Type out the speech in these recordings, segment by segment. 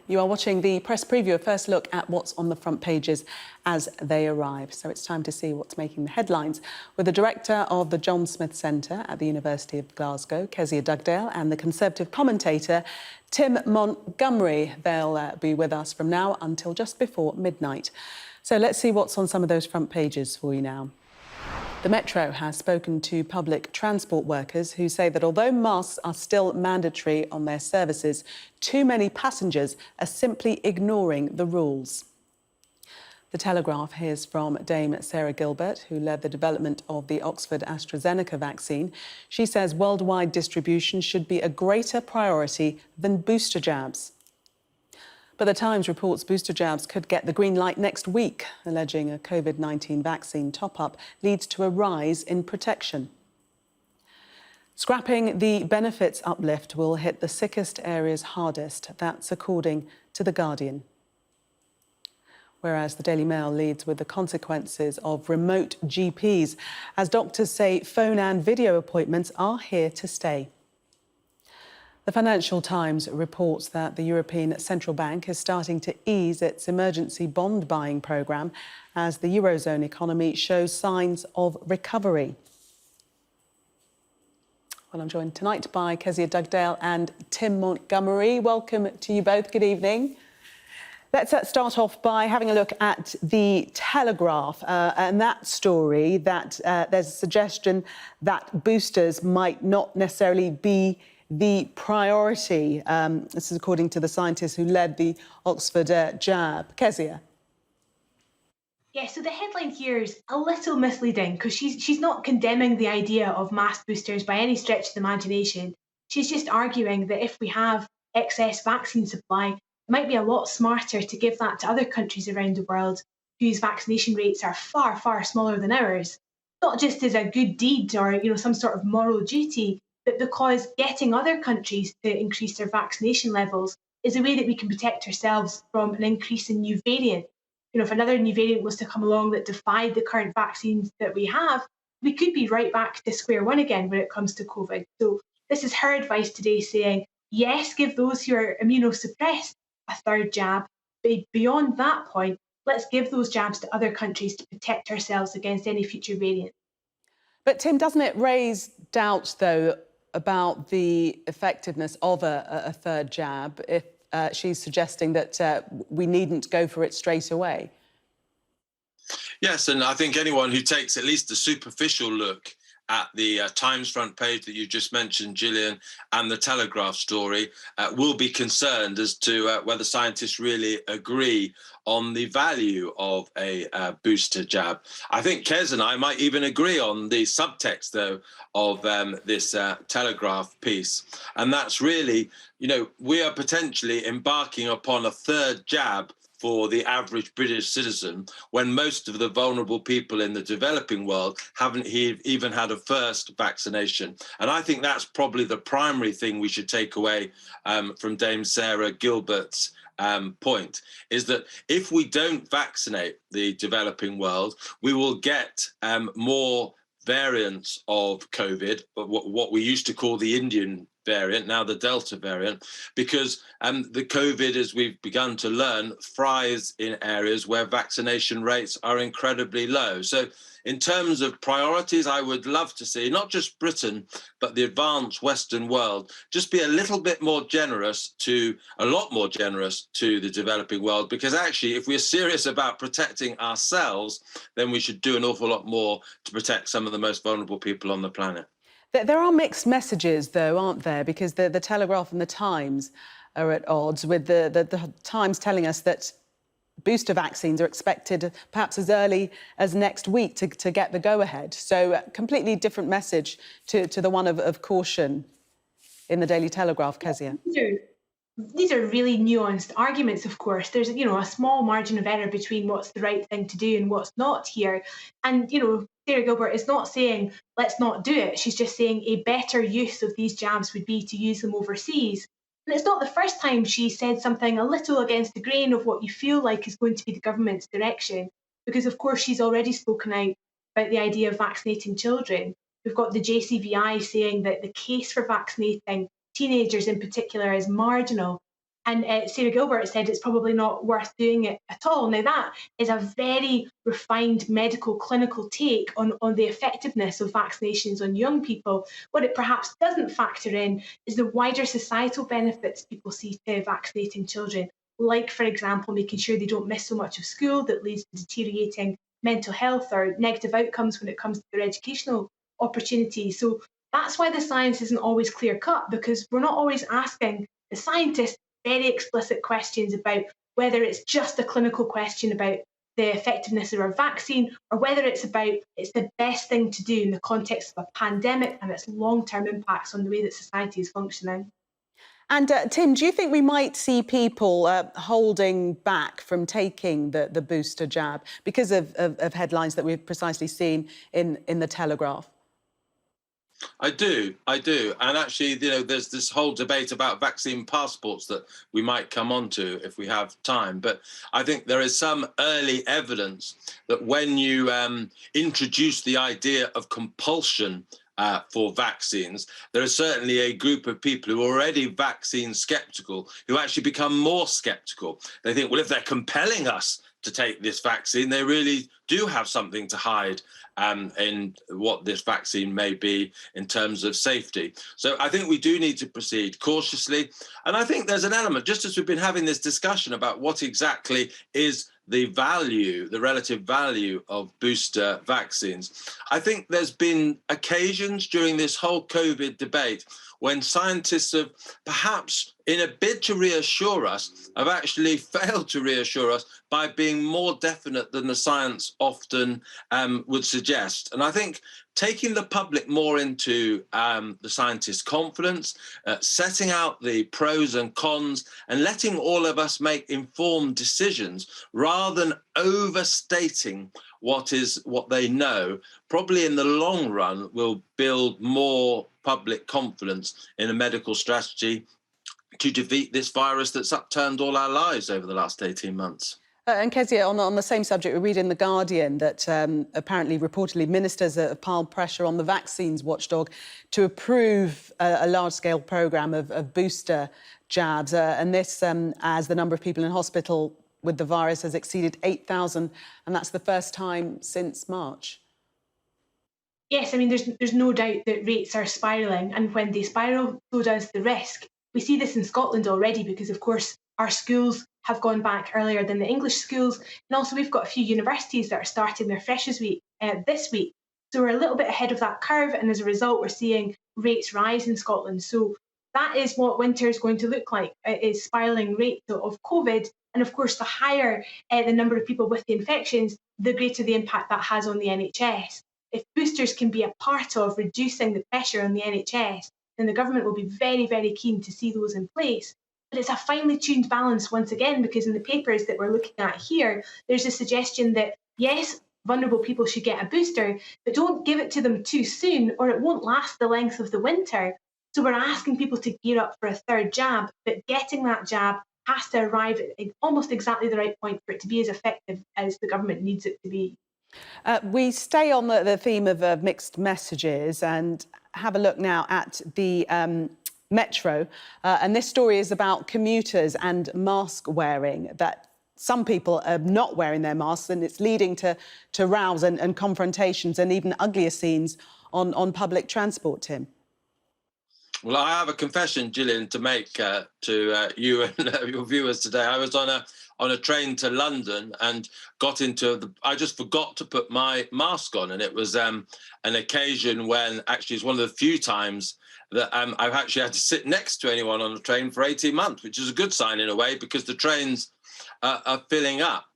You are watching the press preview, a first look at what's on the front pages as they arrive. So it's time to see what's making the headlines with the director of the John Smith Centre at the University of Glasgow, Kezia Dugdale, and the Conservative commentator, Tim Montgomerie. They'll be with us from now until just before midnight. So let's see what's on some of those front pages for you now. The Metro has spoken to public transport workers who say that although masks are still mandatory on their services, too many passengers are simply ignoring the rules. The Telegraph hears from Dame Sarah Gilbert, who led the development of the Oxford-AstraZeneca vaccine. She says worldwide distribution should be a greater priority than booster jabs. But the Times reports booster jabs could get the green light next week, alleging a COVID-19 vaccine top-up leads to a rise in protection. Scrapping the benefits uplift will hit the sickest areas hardest. That's according to The Guardian. Whereas the Daily Mail leads with the consequences of remote GPs, as doctors say phone and video appointments are here to stay. The Financial Times reports that the European Central Bank is starting to ease its emergency bond buying programme as the Eurozone economy shows signs of recovery. Well, I'm joined tonight by Kezia Dugdale and Tim Montgomerie. Welcome to you both. Good evening. Let's start off by having a look at the Telegraph and that story that there's a suggestion that boosters might not necessarily be the priority. This is according to the scientists who led the Oxford jab. Kezia. Yeah, so the headline here is a little misleading because she's not condemning the idea of mass boosters by any stretch of the imagination. She's just arguing that if we have excess vaccine supply, it might be a lot smarter to give that to other countries around the world whose vaccination rates are far, far smaller than ours. Not just as a good deed or some sort of moral duty, but because getting other countries to increase their vaccination levels is a way that we can protect ourselves from an increase in new variant. If another new variant was to come along that defied the current vaccines that we have, we could be right back to square one again when it comes to COVID. So this is her advice today, saying, yes, give those who are immunosuppressed a third jab, but beyond that point, let's give those jabs to other countries to protect ourselves against any future variant. But Tim, doesn't it raise doubts, though, about the effectiveness of a third jab if she's suggesting that we needn't go for it straight away? Yes, and I think anyone who takes at least a superficial look at the Times front page that you just mentioned, Gillian, and the Telegraph story will be concerned as to whether scientists really agree on the value of a booster jab. I think Kez and I might even agree on the subtext, though, of this Telegraph piece. And that's really, we are potentially embarking upon a third jab for the average British citizen when most of the vulnerable people in the developing world haven't even had a first vaccination. And I think that's probably the primary thing we should take away from Dame Sarah Gilbert's point, is that if we don't vaccinate the developing world, we will get more variants of COVID, what we used to call the Indian variant, now the Delta variant, because the COVID, as we've begun to learn, thrives in areas where vaccination rates are incredibly low. So in terms of priorities, I would love to see not just Britain, but the advanced Western world just be a little bit more generous a lot more generous to the developing world, because actually, if we're serious about protecting ourselves, then we should do an awful lot more to protect some of the most vulnerable people on the planet. There are mixed messages, though, aren't there? Because the Telegraph and the Times are at odds, with the Times telling us that booster vaccines are expected perhaps as early as next week to get the go-ahead. So a completely different message to the one of caution in the Daily Telegraph, Kezia. These are really nuanced arguments, of course. There's, a small margin of error between what's the right thing to do and what's not here. And, Sarah Gilbert is not saying, let's not do it. She's just saying a better use of these jabs would be to use them overseas. And it's not the first time she said something a little against the grain of what you feel like is going to be the government's direction, because, of course, she's already spoken out about the idea of vaccinating children. We've got the JCVI saying that the case for vaccinating teenagers in particular is marginal. And Sarah Gilbert said it's probably not worth doing it at all. Now, that is a very refined medical clinical take on the effectiveness of vaccinations on young people. What it perhaps doesn't factor in is the wider societal benefits people see to vaccinating children, like, for example, making sure they don't miss so much of school that leads to deteriorating mental health or negative outcomes when it comes to their educational opportunities. So that's why the science isn't always clear cut, because we're not always asking the scientists very explicit questions about whether it's just a clinical question about the effectiveness of our vaccine, or whether it's the best thing to do in the context of a pandemic and its long-term impacts on the way that society is functioning. And Tim, do you think we might see people holding back from taking the booster jab because of headlines that we've precisely seen in the Telegraph? I do. And actually, there's this whole debate about vaccine passports that we might come on to if we have time. But I think there is some early evidence that when you introduce the idea of compulsion for vaccines, there is certainly a group of people who are already vaccine skeptical who actually become more skeptical. They think, well, if they're compelling us to take this vaccine, they really do have something to hide in what this vaccine may be in terms of safety. So I think we do need to proceed cautiously. And I think there's an element, just as we've been having this discussion about what exactly is the value, the relative value of booster vaccines, I think there's been occasions during this whole COVID debate when scientists have, perhaps in a bid to reassure us, have actually failed to reassure us by being more definite than the science often would suggest. And I think taking the public more into the scientists' confidence, setting out the pros and cons, and letting all of us make informed decisions rather than overstating what they know, probably in the long run will build more public confidence in a medical strategy to defeat this virus that's upturned all our lives over the last 18 months. And Kezia, on the same subject, we read in The Guardian that apparently, reportedly, ministers have piled pressure on the vaccines watchdog to approve a large-scale programme of booster jabs. And this as the number of people in hospital with the virus has exceeded 8,000, and that's the first time since March. Yes, I mean, there's no doubt that rates are spiralling, and when they spiral, so does the risk. We see this in Scotland already because, of course, our schools have gone back earlier than the English schools, and also we've got a few universities that are starting their Freshers' Week this week. So we're a little bit ahead of that curve, and as a result, we're seeing rates rise in Scotland. So that is what winter is going to look like, is spiralling rates of COVID. And of course, the higher the number of people with the infections, the greater the impact that has on the NHS. If boosters can be a part of reducing the pressure on the NHS, then the government will be very, very keen to see those in place. But it's a finely tuned balance once again, because in the papers that we're looking at here, there's a suggestion that, yes, vulnerable people should get a booster, but don't give it to them too soon or it won't last the length of the winter. So we're asking people to gear up for a third jab, but getting that jab has to arrive at almost exactly the right point for it to be as effective as the government needs it to be. We stay on the theme of mixed messages and have a look now at the Metro. And this story is about commuters and mask wearing, that some people are not wearing their masks, and it's leading to rows and confrontations and even uglier scenes on public transport, Tim. Well, I have a confession, Gillian, to make to you and your viewers today. I was on a train to London and I just forgot to put my mask on, and it was an occasion when actually it's one of the few times that I've actually had to sit next to anyone on the train for 18 months, which is a good sign in a way, because the trains are filling up.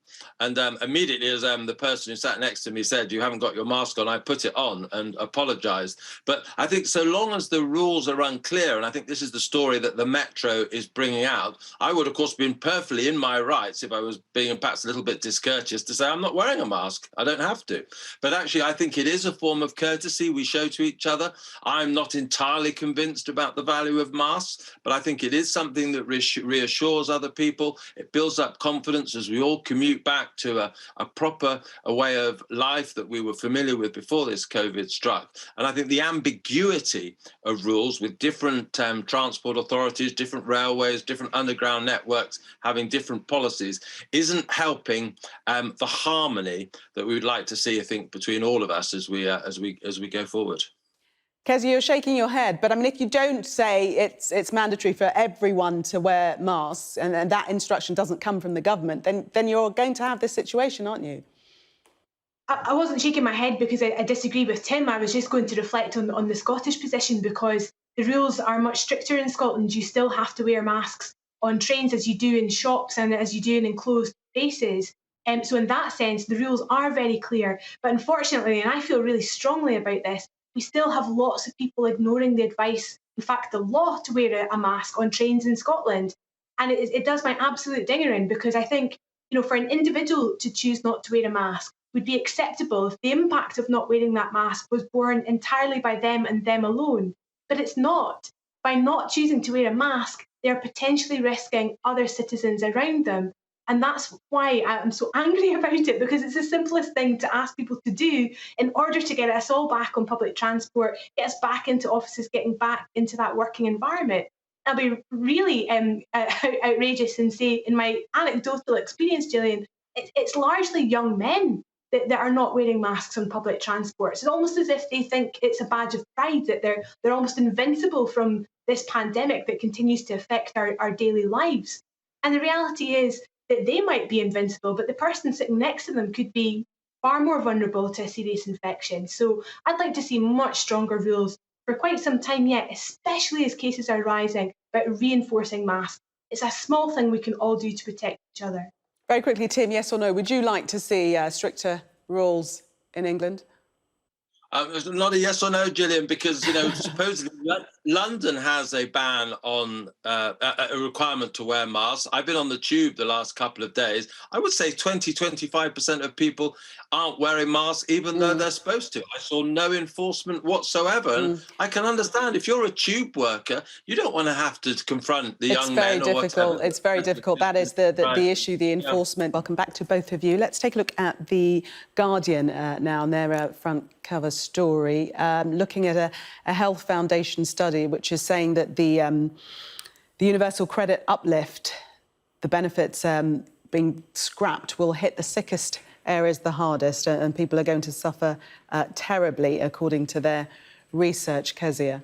And immediately, as the person who sat next to me said, "You haven't got your mask on," I put it on and apologised. But I think so long as the rules are unclear, and I think this is the story that the Metro is bringing out, I would, of course, been perfectly in my rights if I was being perhaps a little bit discourteous to say I'm not wearing a mask. I don't have to. But actually, I think it is a form of courtesy we show to each other. I'm not entirely convinced about the value of masks, but I think it is something that reassures other people. It builds up confidence as we all commute back to a proper way of life that we were familiar with before this COVID struck. And I think the ambiguity of rules with different transport authorities, different railways, different underground networks having different policies isn't helping the harmony that we would like to see, I think, between all of us as we go forward. Kezia, you're shaking your head, but I mean, if you don't say it's mandatory for everyone to wear masks, and that instruction doesn't come from the government, then you're going to have this situation, aren't you? I wasn't shaking my head because I disagree with Tim. I was just going to reflect on the Scottish position, because the rules are much stricter in Scotland. You still have to wear masks on trains as you do in shops and as you do in enclosed spaces. So in that sense, the rules are very clear. But unfortunately, and I feel really strongly about this, we still have lots of people ignoring the advice, in fact, the law, to wear a mask on trains in Scotland. And it does my absolute dinger in, because I think, for an individual to choose not to wear a mask would be acceptable if the impact of not wearing that mask was borne entirely by them and them alone. But it's not. By not choosing to wear a mask, they're potentially risking other citizens around them. And that's why I'm so angry about it, because it's the simplest thing to ask people to do in order to get us all back on public transport, get us back into offices, getting back into that working environment. I'll be really outrageous and say, in my anecdotal experience, Gillian, it's largely young men that are not wearing masks on public transport. It's almost as if they think it's a badge of pride, that they're almost invincible from this pandemic that continues to affect our daily lives. And the reality is that they might be invincible, but the person sitting next to them could be far more vulnerable to a serious infection. So I'd like to see much stronger rules for quite some time yet, especially as cases are rising, about reinforcing masks. It's a small thing we can all do to protect each other. Very quickly, Tim, yes or no, would you like to see stricter rules in England? Not a yes or no, Gillian, because, supposedly London has a ban on a requirement to wear masks. I've been on the tube the last couple of days. I would say 20-25% of people aren't wearing masks, even though they're supposed to. I saw no enforcement whatsoever. And I can understand, if you're a tube worker, you don't want to have to confront the young men or whatever. It's very difficult. That is the issue, the enforcement. Welcome back to both of you. Let's take a look at The Guardian now, and their front cover story, looking at a Health Foundation study which is saying that the universal credit uplift, the benefits being scrapped, will hit the sickest areas the hardest, and people are going to suffer terribly, according to their research. Kezia.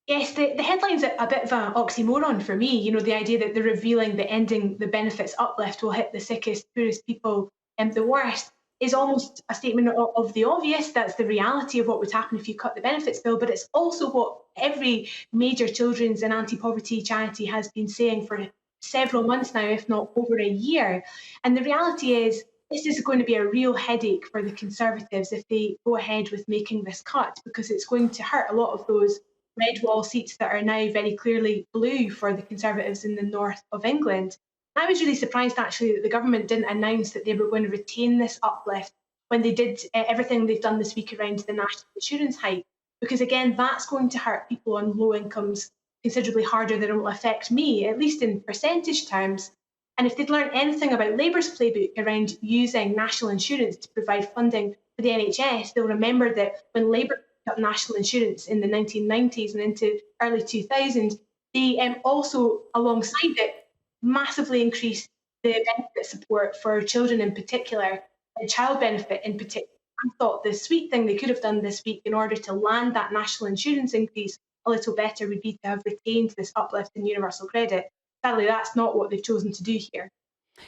Yes, the headline's a bit of an oxymoron for me. The idea that they're revealing that ending the benefits uplift will hit the sickest, poorest people the worst is almost a statement of the obvious. That's the reality of what would happen if you cut the benefits bill, but it's also what every major children's and anti-poverty charity has been saying for several months now, if not over a year. And the reality is, this is going to be a real headache for the Conservatives if they go ahead with making this cut, because it's going to hurt a lot of those red wall seats that are now very clearly blue for the Conservatives in the north of England. I was really surprised, actually, that the government didn't announce that they were going to retain this uplift when they did everything they've done this week around the national insurance hike, because, again, that's going to hurt people on low incomes considerably harder than it will affect me, at least in percentage terms. And if they'd learned anything about Labour's playbook around using national insurance to provide funding for the NHS, they'll remember that when Labour picked up national insurance in the 1990s and into early 2000s, they also, alongside it, massively increased the benefit support for children in particular, and child benefit in particular. I thought the sweet thing they could have done this week in order to land that national insurance increase a little better would be to have retained this uplift in universal credit. Sadly, that's not what they've chosen to do here.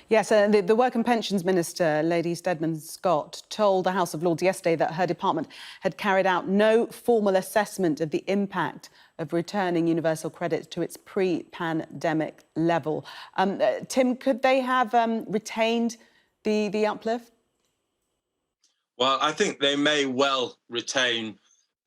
Yes, the Work and Pensions Minister, Lady Stedman-Scott, told the House of Lords yesterday that her department had carried out no formal assessment of the impact of returning universal credit to its pre-pandemic level. Tim, could they have retained the uplift? Well, I think they may well retain,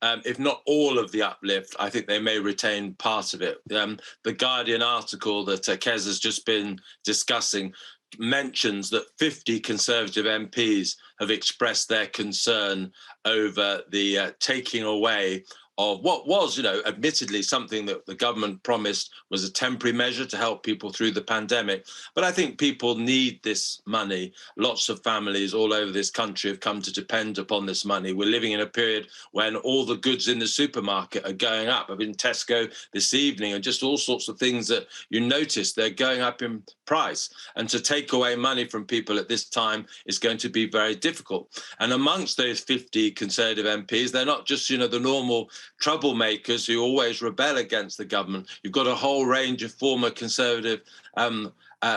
if not all of the uplift. I think they may retain part of it. The Guardian article that Kez has just been discussing mentions that 50 Conservative MPs have expressed their concern over the taking away of what was, you know, admittedly something that the government promised was a temporary measure to help people through the pandemic. But I think people need this money. Lots of families all over this country have come to depend upon this money. We're living in a period when all the goods in the supermarket are going up. I've been in Tesco this evening, and just all sorts of things that you notice, they're going up in price. And to take away money from people at this time is going to be very difficult. And amongst those 50 Conservative MPs, they're not just, you know, the normal troublemakers who always rebel against the government. You've got a whole range of former Conservative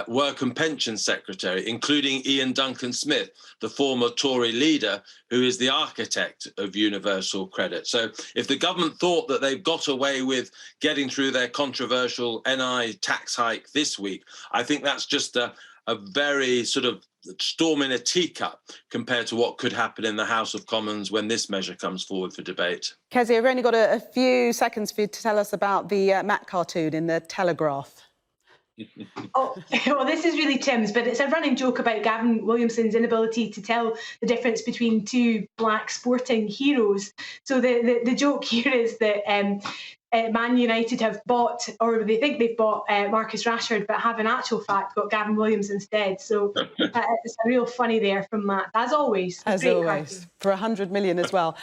Work and Pension Secretary, including Ian Duncan Smith, the former Tory leader, who is the architect of universal credit. So if the government thought that they've got away with getting through their controversial NI tax hike this week, I think that's just a very sort of storm in a teacup compared to what could happen in the House of Commons when this measure comes forward for debate. Kezia, we've only got a few seconds for you to tell us about the Mac cartoon in the Telegraph. Oh, well, this is really Tim's, but it's a running joke about Gavin Williamson's inability to tell the difference between two black sporting heroes. So the joke here is that Man United have bought, or they think they've bought Marcus Rashford, but have in actual fact got Gavin Williams instead. So it's a real funny there from Matt, as always. As always, for 100 million as well.